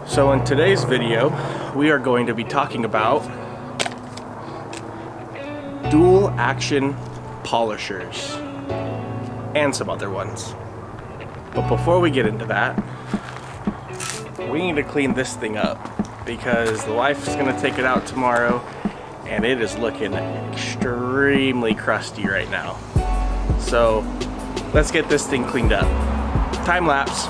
So in today's video, we are going to be talking about dual action polishers and some other ones. But before we get into that, we need to clean this thing up because the wife is going to take it out tomorrow and it is looking extremely crusty right now. So let's get this thing cleaned up. Time lapse.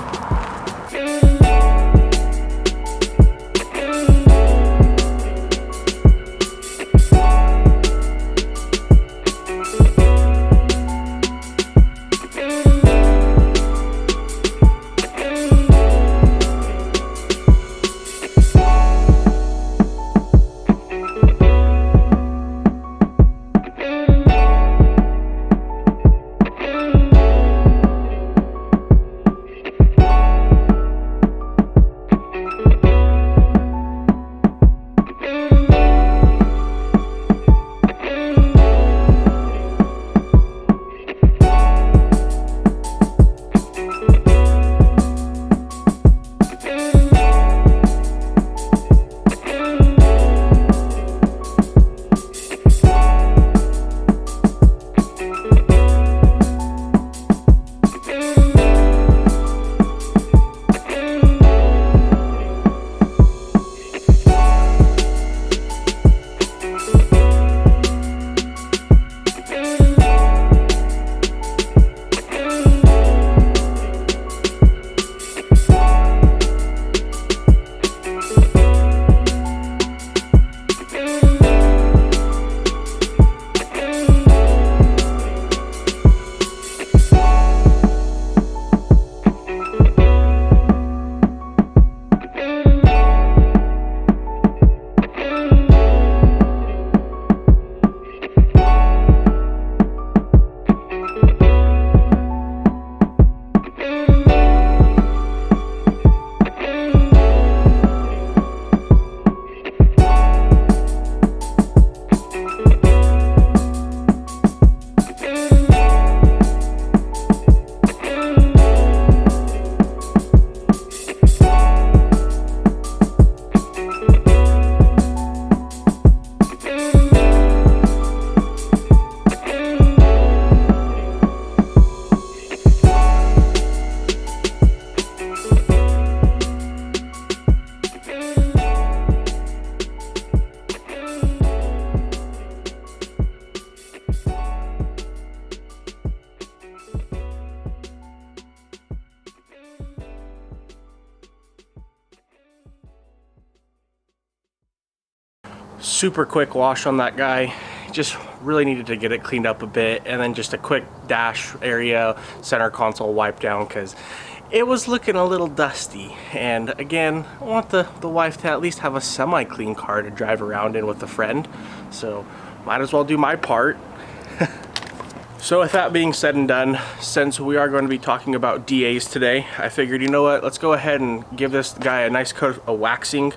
Super quick wash on that guy. Just really needed to get it cleaned up a bit, and then just a quick dash area, center console wipe down because it was looking a little dusty. And again, I want the wife to at least have a semi-clean car to drive around in with a friend, so might as well do my part. So with that being said and done, since we are going to be talking about DAs today, I figured, you know what, let's go ahead and give this guy a nice coat of waxing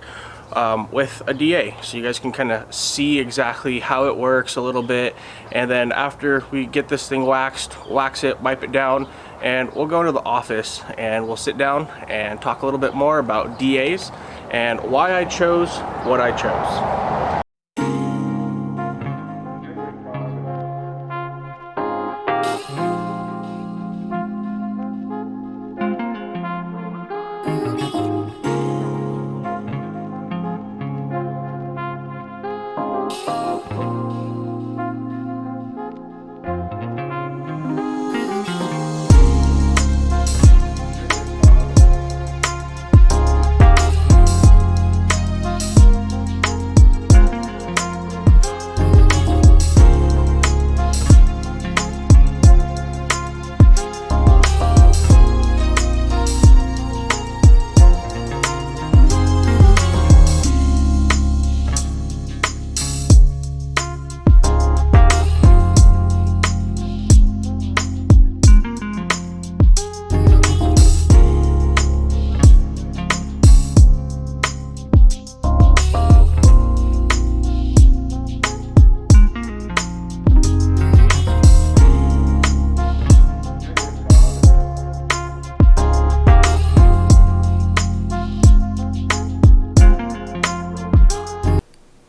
with a DA, so you guys can kind of see exactly how it works a little bit. And then after we get this thing waxed, wax it, wipe it down, and we'll go to the office and we'll sit down and talk a little bit more about DAs and why I chose what I chose.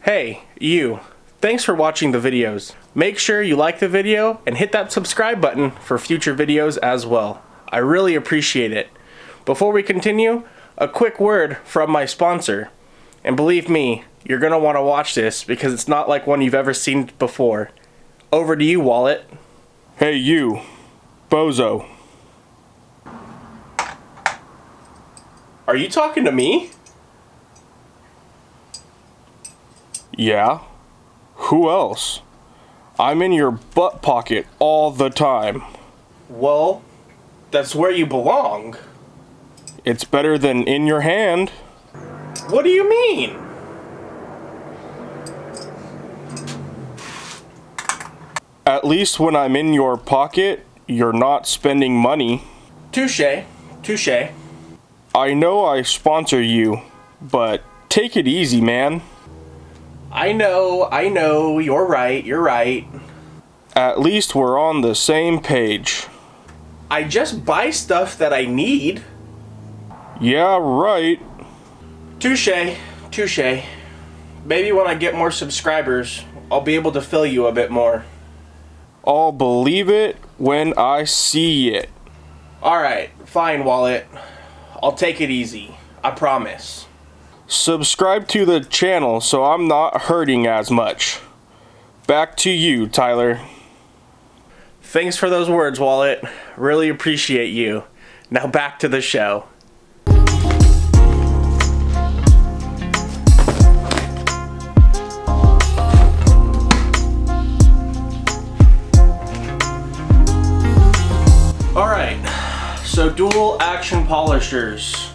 Hey, you. Thanks for watching the videos. Make sure you like the video and hit that subscribe button for future videos as well. I really appreciate it. Before we continue, a quick word from my sponsor. And believe me, you're gonna want to watch this because it's not like one you've ever seen before. Over to you, Wallet. Hey you, bozo. Are you talking to me? Yeah? Who else? I'm in your butt pocket all the time. Well, that's where you belong. It's better than in your hand. What do you mean? At least when I'm in your pocket, you're not spending money. Touché, touché. I know I sponsor you, but take it easy, man. I know, you're right. At least we're on the same page. I just buy stuff that I need. Yeah, right. Touché, touché. Maybe when I get more subscribers, I'll be able to fill you a bit more. I'll believe it when I see it. Alright, fine, Wallet. I'll take it easy. I promise. Subscribe to the channel so I'm not hurting as much. Back to you, Tyler. Thanks for those words, Wallet. Really appreciate you. Now back to the show. Alright, so dual action polishers.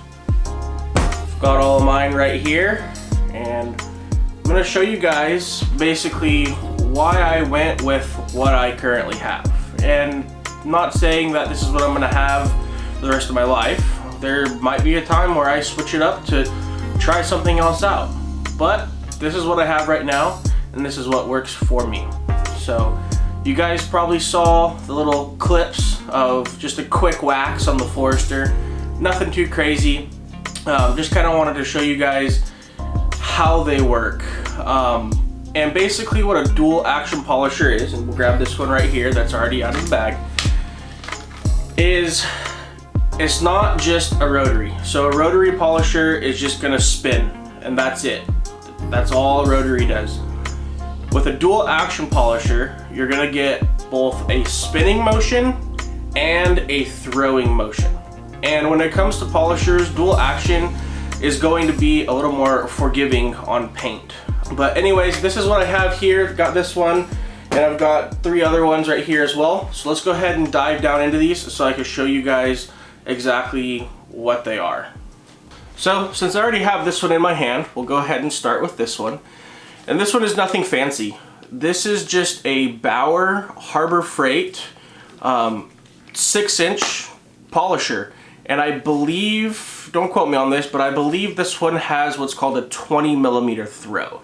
I've got all of mine right here, and I'm going to show you guys basically why I went with what I currently have. And I'm not saying that this is what I'm going to have for the rest of my life. There might be a time where I switch it up to try something else out. But this is what I have right now, and this is what works for me. So you guys probably saw the little clips of just a quick wax on the Forester. Nothing too crazy. Just kind of wanted to show you guys how they work. And basically what a dual action polisher is, and we'll grab this one right here that's already out of the bag, is it's not just a rotary. So a rotary polisher is just gonna spin, and that's it. That's all a rotary does. With a dual action polisher, you're gonna get both a spinning motion and a throwing motion. And when it comes to polishers, dual action is going to be a little more forgiving on paint. But anyways, this is what I have here. I've got this one, and I've got 3 other ones right here as well. So let's go ahead and dive down into these so I can show you guys exactly what they are. So since I already have this one in my hand, we'll go ahead and start with this one. And this one is nothing fancy. This is just a Bauer Harbor Freight 6-inch polisher. And I believe, don't quote me on this, but I believe this one has what's called a 20mm throw.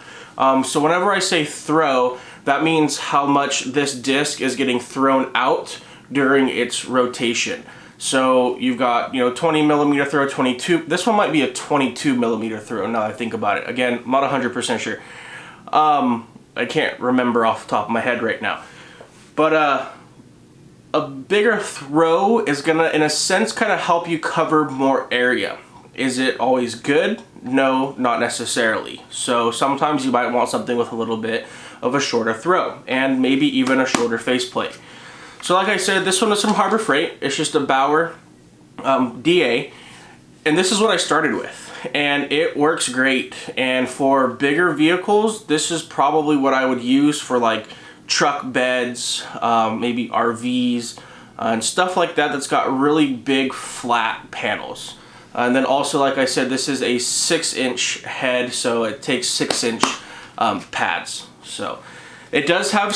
So whenever I say throw, that means how much this disc is getting thrown out during its rotation. So you've got, 20mm throw, 22. This one might be a 22mm throw now that I think about it. Again, I'm not 100% sure. I can't remember off the top of my head right now. But a bigger throw is gonna, in a sense, kind of help you cover more area. Is it always good? No, not necessarily. So sometimes you might want something with a little bit of a shorter throw, and maybe even a shorter faceplate. So like I said, this one is from Harbor Freight. It's just a Bauer DA, and this is what I started with. And it works great. And for bigger vehicles, this is probably what I would use for like truck beds, maybe RVs, and stuff like that that's got really big flat panels. And then also, like I said, this is a 6-inch head, so it takes 6-inch pads. So it does have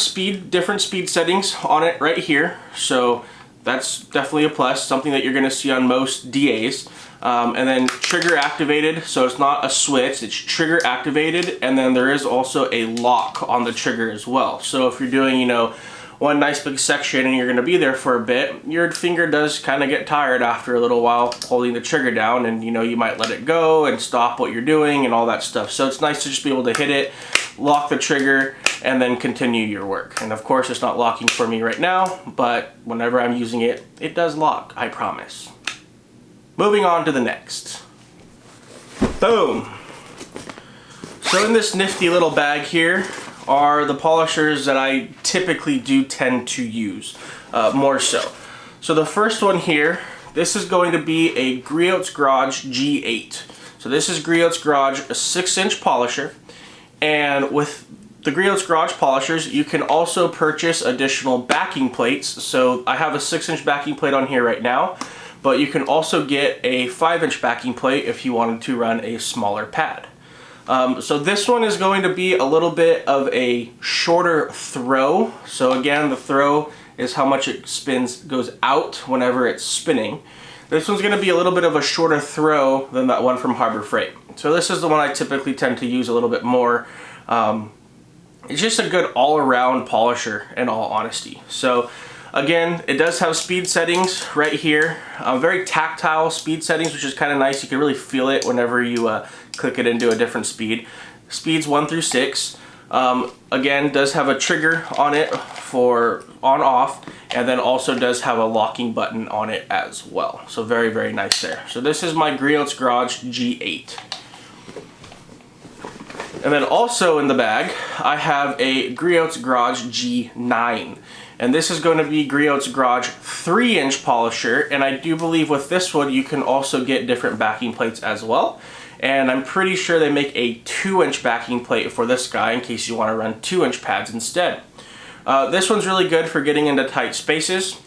different speed settings on it right here, so that's definitely a plus, something that you're going to see on most DAs. And then trigger activated, so it's not a switch, it's trigger activated, and then there is also a lock on the trigger as well. So if you're doing, one nice big section and you're going to be there for a bit, your finger does kind of get tired after a little while holding the trigger down, and you know, you might let it go and stop what you're doing and all that stuff. So it's nice to just be able to hit it, lock the trigger, and then continue your work. And of course it's not locking for me right now, but whenever I'm using it, it does lock, I promise. Moving on to the next. Boom. So in this nifty little bag here are the polishers that I typically do tend to use more so. So the first one here, this is going to be a Griot's Garage G8. So this is Griot's Garage, a 6-inch polisher, and with the Griot's Garage polishers you can also purchase additional backing plates. So I have a 6-inch backing plate on here right now, but you can also get a 5-inch backing plate if you wanted to run a smaller pad. So this one is going to be a little bit of a shorter throw. So again, the throw is how much it goes out whenever it's spinning. This one's going to be a little bit of a shorter throw than that one from Harbor Freight. So this is the one I typically tend to use a little bit more. It's just a good all-around polisher in all honesty. So again, it does have speed settings right here. Very tactile speed settings, which is kind of nice. You can really feel it whenever you click it into a different speed. Speeds 1 through 6. Again, does have a trigger on it for on-off, and then also does have a locking button on it as well. So very, very nice there. So this is my Griot's Garage G8. And then also in the bag, I have a Griot's Garage G9. And this is going to be Griot's Garage 3-inch polisher, and I do believe with this one you can also get different backing plates as well. And I'm pretty sure they make a 2-inch backing plate for this guy in case you want to run 2-inch pads instead. This one's really good for getting into tight spaces,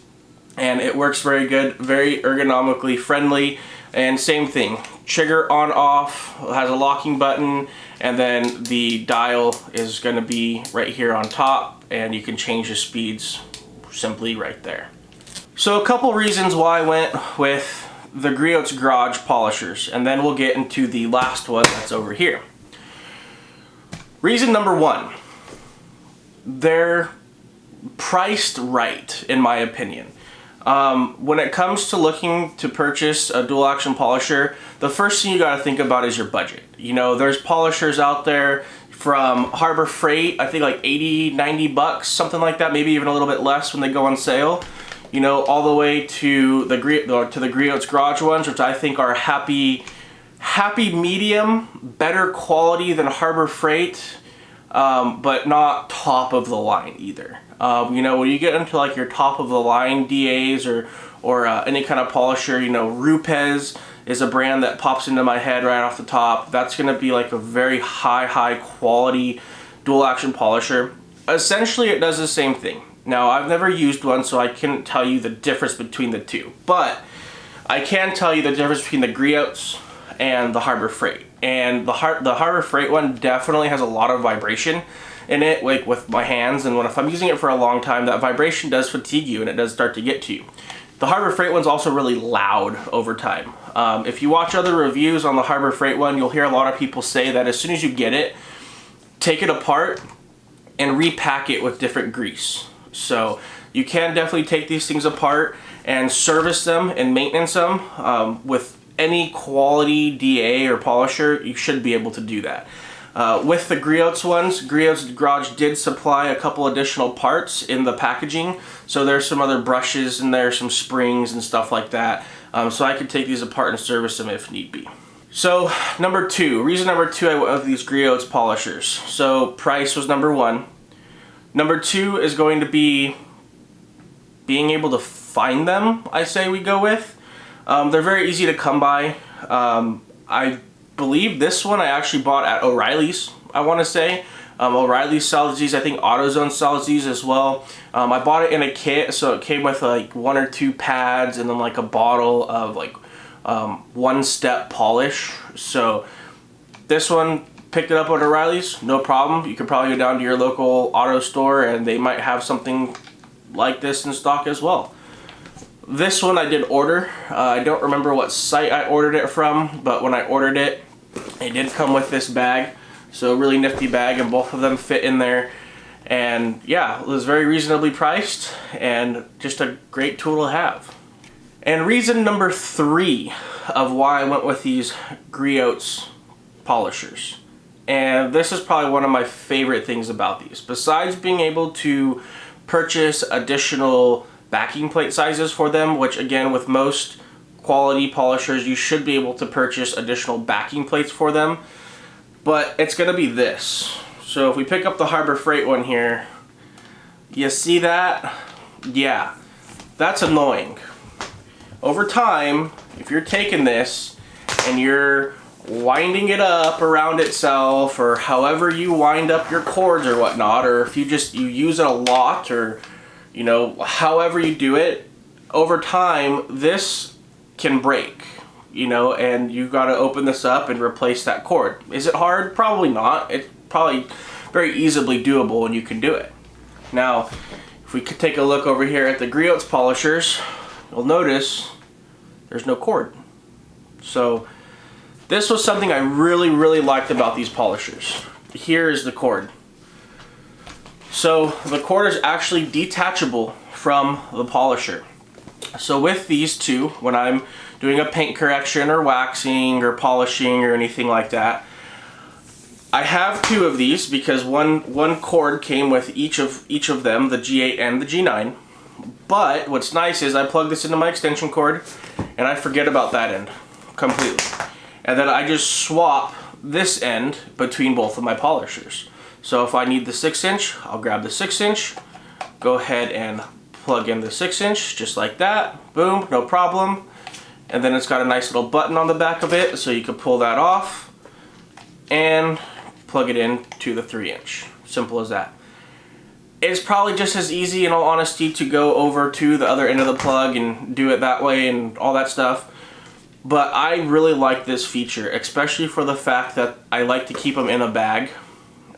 and it works very good, very ergonomically friendly. And same thing, trigger on off, has a locking button, and then the dial is going to be right here on top, and you can change the speeds simply right there. So a couple reasons why I went with the Griot's Garage polishers, and then we'll get into the last one that's over here. Reason number one, they're priced right in my opinion. When it comes to looking to purchase a dual action polisher, the first thing you got to think about is your budget. You know, there's polishers out there from Harbor Freight, I think like 80, 90 bucks, something like that, maybe even a little bit less when they go on sale. You know, all the way to the Griot's Garage ones, which I think are happy medium, better quality than Harbor Freight, but not top of the line either. You know, when you get into like your top of the line DAs or any kind of polisher, you know, Rupes is a brand that pops into my head right off the top. That's going to be like a very high quality dual action polisher. Essentially it does the same thing. Now, I've never used one, so I can't tell you the difference between the two, but I can tell you the difference between the Griot's and the Harbor Freight. And the Harbor Freight one definitely has a lot of vibration in it, like with my hands, and if I'm using it for a long time, that vibration does fatigue you and it does start to get to you. The Harbor Freight one's also really loud over time. If you watch other reviews on the Harbor Freight one, you'll hear a lot of people say that as soon as you get it, take it apart and repack it with different grease. So you can definitely take these things apart and service them and maintenance them. With any quality DA or polisher, you should be able to do that. With the Griot's ones, Griot's Garage did supply a couple additional parts in the packaging. So there's some other brushes in there, some springs and stuff like that. So I could take these apart and service them if need be. So reason number two I went with these Griot's polishers. So price was number one. Number two is going to be being able to find them, I say we go with. They're very easy to come by. I believe this one I actually bought at O'Reilly's, I want to say. O'Reilly's sells these, I think AutoZone sells these as well. I bought it in a kit, so it came with like 1 or 2 pads and then like a bottle of like one-step polish. So this one, picked it up at O'Reilly's, no problem. You could probably go down to your local auto store and they might have something like this in stock as well. This one I did order. I don't remember what site I ordered it from, but when I ordered it, it did come with this bag. So a really nifty bag, and both of them fit in there. And yeah, it was very reasonably priced and just a great tool to have. And reason number 3 of why I went with these griots polishers. And this is probably one of my favorite things about these. Besides being able to purchase additional backing plate sizes for them, which again, with most quality polishers, you should be able to purchase additional backing plates for them. But it's gonna be this. So if we pick up the Harbor Freight one here, you see that? Yeah, that's annoying. Over time, if you're taking this and you're winding it up around itself, or however you wind up your cords or whatnot, or if you use it a lot, or you know, however you do it, over time this can break, you know, and you've got to open this up and replace that cord. Is it hard? Probably not. It's probably very easily doable and you can do it. Now, if we could take a look over here at the griots polishers, you'll notice there's no cord. So this was something I really liked about these polishers. Here is the cord. So the cord is actually detachable from the polisher. So with these two, when I'm doing a paint correction or waxing or polishing or anything like that, I have 2 of these because one cord came with each of them, the G8 and the G9. But what's nice is I plug this into my extension cord and I forget about that end completely. And then I just swap this end between both of my polishers. So if I need the 6-inch, I'll grab the 6-inch, go ahead and plug in the 6-inch just like that. Boom, no problem. And then it's got a nice little button on the back of it, so you can pull that off and plug it in to the 3-inch. Simple as that. It's probably just as easy, in all honesty, to go over to the other end of the plug and do it that way and all that stuff. But I really like this feature, especially for the fact that I like to keep them in a bag.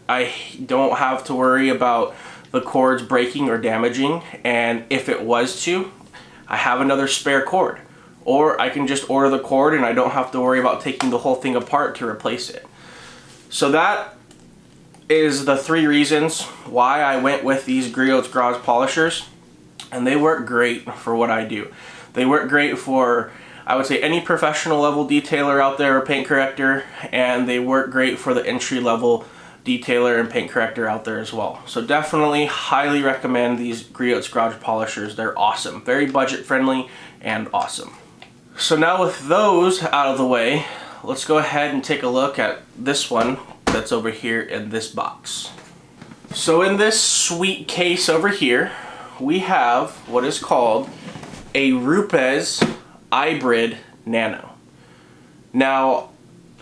I don't have to worry about the cords breaking or damaging, and if it was to, I have another spare cord. Or I can just order the cord and I don't have to worry about taking the whole thing apart to replace it. So that is the 3 reasons why I went with these griots garage polishers, and they work great for what I do. They work great for, I would say, any professional level detailer out there or paint corrector, and they work great for the entry level detailer and paint corrector out there as well. So definitely highly recommend these griots garage polishers. They're awesome, very budget friendly and awesome. So now with those out of the way, let's go ahead and take a look at this one that's over here in this box. So in this sweet case over here, we have what is called a Rupes Hybrid Nano. Now,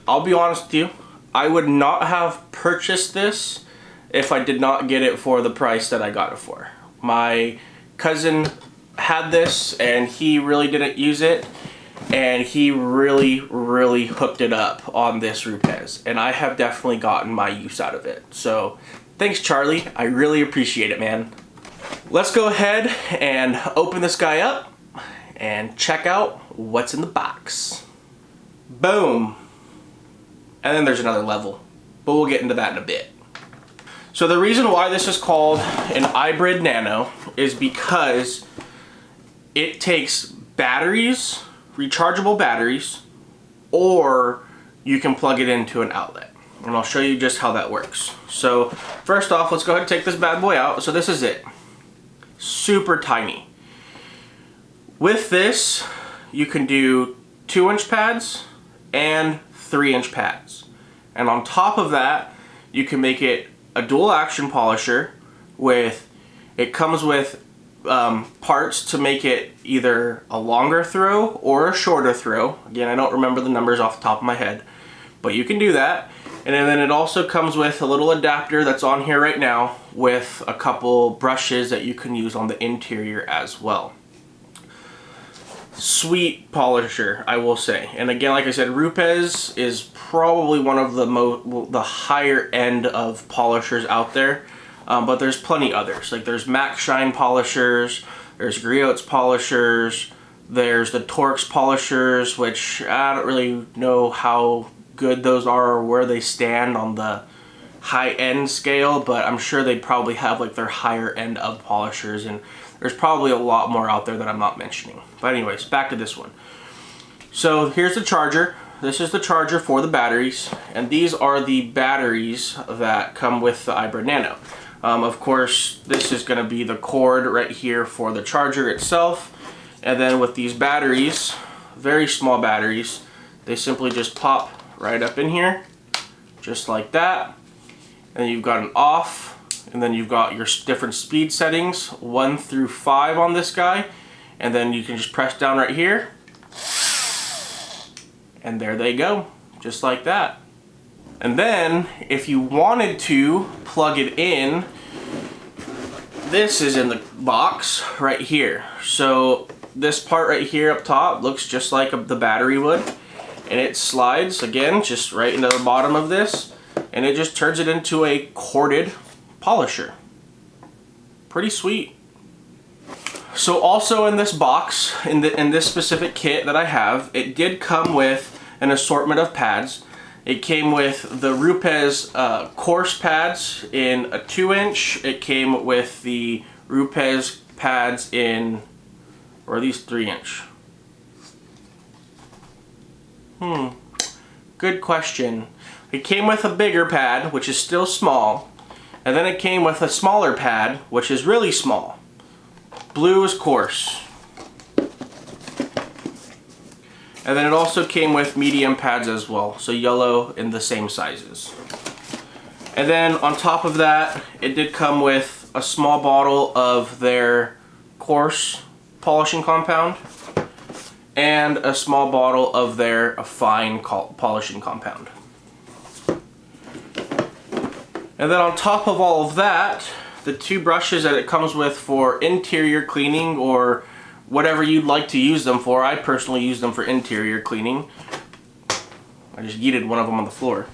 I'll be honest with you, I would not have purchased this if I did not get it for the price that I got it for. My cousin had this and he really didn't use it, and he really hooked it up on this Rupes, and I have definitely gotten my use out of it. So thanks, Charlie, I really appreciate it, man. Let's go ahead and open this guy up and check out what's in the box. Boom. And then there's another level, but we'll get into that in a bit. So the reason why this is called an Hybrid Nano is because it takes batteries, rechargeable batteries, or you can plug it into an outlet. And I'll show you just how that works. So first off, let's go ahead and take this bad boy out. So this is it. Super tiny. With this, you can do 2-inch pads and 3-inch pads. And on top of that, you can make it a dual action polisher it comes with parts to make it either a longer throw or a shorter throw. Again, I don't remember the numbers off the top of my head, but you can do that. And then it also comes with a little adapter that's on here right now with a couple brushes that you can use on the interior as well. Sweet polisher, I will say. And again, like I said, Rupes is probably one of the higher end of polishers out there. But there's plenty others. Like there's Max Shine polishers, there's griots polishers, there's the Torx polishers, which I don't really know how good those are or where they stand on the high-end scale, but I'm sure they probably have like their higher end of polishers, and there's probably a lot more out there that I'm not mentioning. But anyways, back to this one. So here's the charger. This is the charger for the batteries, and these are the batteries that come with the iBread Nano. Of course, this is going to be the cord right here for the charger itself, and then with these batteries, very small batteries, they simply just pop right up in here, just like that. And you've got an off, and then you've got your different speed settings, 1 through 5 on this guy, and then you can just press down right here, and there they go, just like that. And then, if you wanted to plug it in, this is in the box right here. So this part right here up top looks just like the battery would, and it slides again just right into the bottom of this, and it just turns it into a corded polisher. Pretty sweet. So also in this box, in this specific kit that I have, it did come with an assortment of pads. It came with the Rupes coarse pads in a 2-inch. It came with the Rupes pads in, or are these 3-inch? Good question. It came with a bigger pad, which is still small, and then it came with a smaller pad, which is really small. Blue is coarse. And then it also came with medium pads as well, so yellow in the same sizes. And then on top of that, it did come with a small bottle of their coarse polishing compound and a small bottle of their fine polishing compound. And then on top of all of that, the 2 brushes that it comes with for interior cleaning, or whatever you'd like to use them for. I personally use them for interior cleaning. I just yeeted one of them on the floor.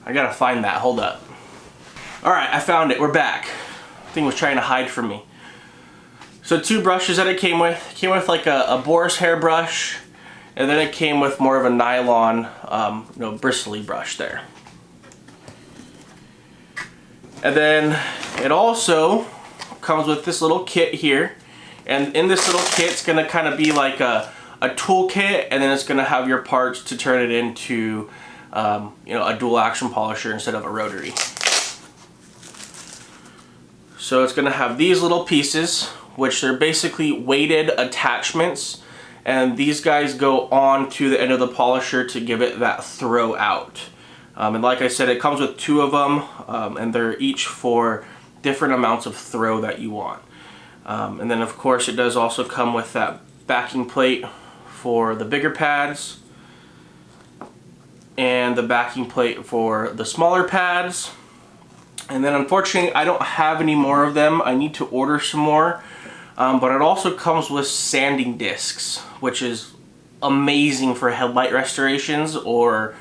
I gotta find that, hold up. Alright, I found it, we're back. The thing was trying to hide from me. So 2 brushes that it came with. It came with like a boar's hair brush, and then it came with more of a nylon, bristly brush there. And then it also comes with this little kit here, and in this little kit it's going to kind of be like a tool kit, and then it's going to have your parts to turn it into a dual action polisher instead of a rotary. So it's going to have these little pieces, which are basically weighted attachments, and these guys go on to the end of the polisher to give it that throw out. And like I said, it comes with 2 of them, and they're each for different amounts of throw that you want. And then of course it does also come with that backing plate for the bigger pads, and the backing plate for the smaller pads. And then unfortunately I don't have any more of them. I need to order some more. But it also comes with sanding discs, which is amazing for headlight restorations or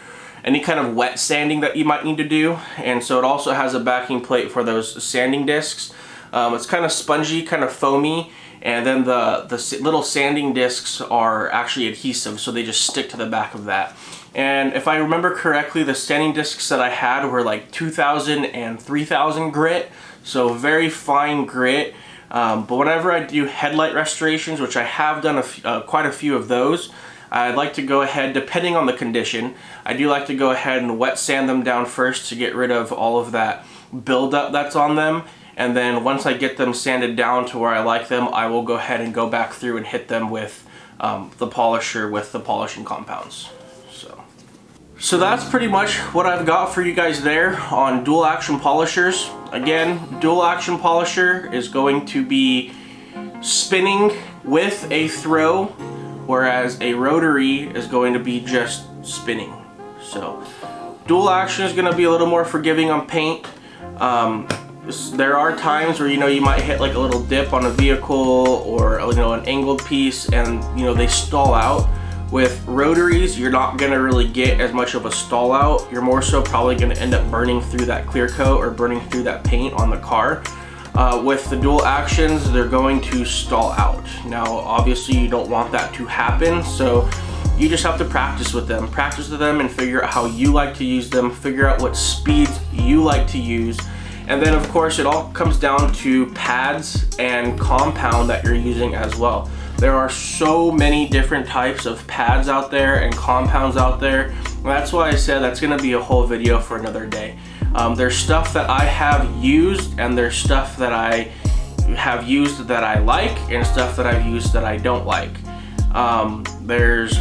any kind of wet sanding that you might need to do. And so it also has a backing plate for those sanding discs. It's kind of spongy, kind of foamy, and then the little sanding discs are actually adhesive, so they just stick to the back of that. And if I remember correctly, the sanding discs that I had were like 2,000 and 3,000 grit, so very fine grit. But whenever I do headlight restorations, which I have done quite a few of those, I'd like to go ahead, depending on the condition, I do like to go ahead and wet sand them down first to get rid of all of that buildup that's on them. And then once I get them sanded down to where I like them, I will go ahead and go back through and hit them with the polisher with the polishing compounds. So that's pretty much what I've got for you guys there on dual action polishers. Again, dual action polisher is going to be spinning with a throw, whereas a rotary is going to be just spinning. So dual action is going to be a little more forgiving on paint. There are times where you might hit like a little dip on a vehicle or an angled piece, and they stall out. With rotaries, you're not going to really get as much of a stall out. You're more so probably going to end up burning through that clear coat or burning through that paint on the car. With the dual actions, they're going to stall out. Now, obviously, you don't want that to happen, so You just have to practice with them and figure out how you like to use them, figure out what speeds you like to use. And then of course it all comes down to pads and compound that you're using as well. There are so many different types of pads out there and compounds out there. And that's why I said that's gonna be a whole video for another day. There's stuff that I have used, and there's stuff that I have used that I like, and stuff that I've used that I don't like. There's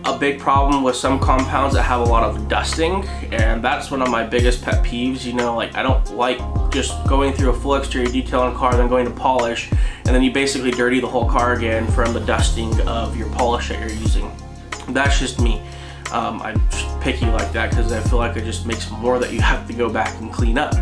a big problem with some compounds that have a lot of dusting, and that's one of my biggest pet peeves. You know, like I don't like just going through a full exterior detail on a car, then going to polish, and then you basically dirty the whole car again from the dusting of your polish that you're using. That's just me. I'm just picky like that because I feel like it just makes more that you have to go back and clean up.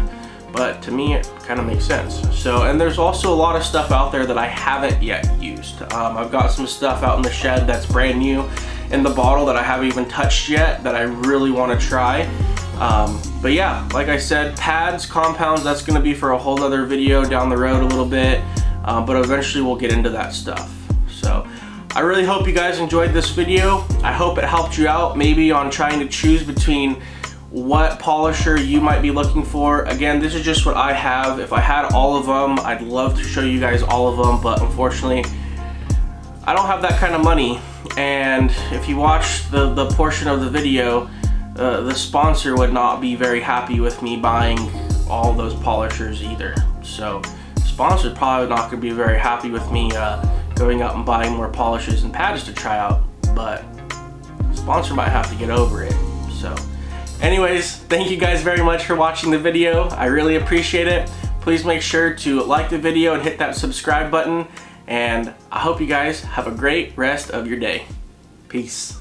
But to me, it kind of makes sense. So, and there's also a lot of stuff out there that I haven't yet used. I've got some stuff out in the shed that's brand new in the bottle that I haven't even touched yet that I really want to try. But yeah, like I said, pads, compounds, that's going to be for a whole other video down the road a little bit. But eventually we'll get into that stuff. So I really hope you guys enjoyed this video. I hope it helped you out maybe on trying to choose between what polisher you might be looking for. Again, this is just what I have. If I had all of them, I'd love to show you guys all of them, but unfortunately I don't have that kind of money. And if you watch the portion of the video, the sponsor would not be very happy with me buying all those polishers either. So the sponsor probably not going to be very happy with me going out and buying more polishers and pads to try out, but the sponsor might have to get over it. So anyways, thank you guys very much for watching the video. I really appreciate it. Please make sure to like the video and hit that subscribe button. And I hope you guys have a great rest of your day. Peace.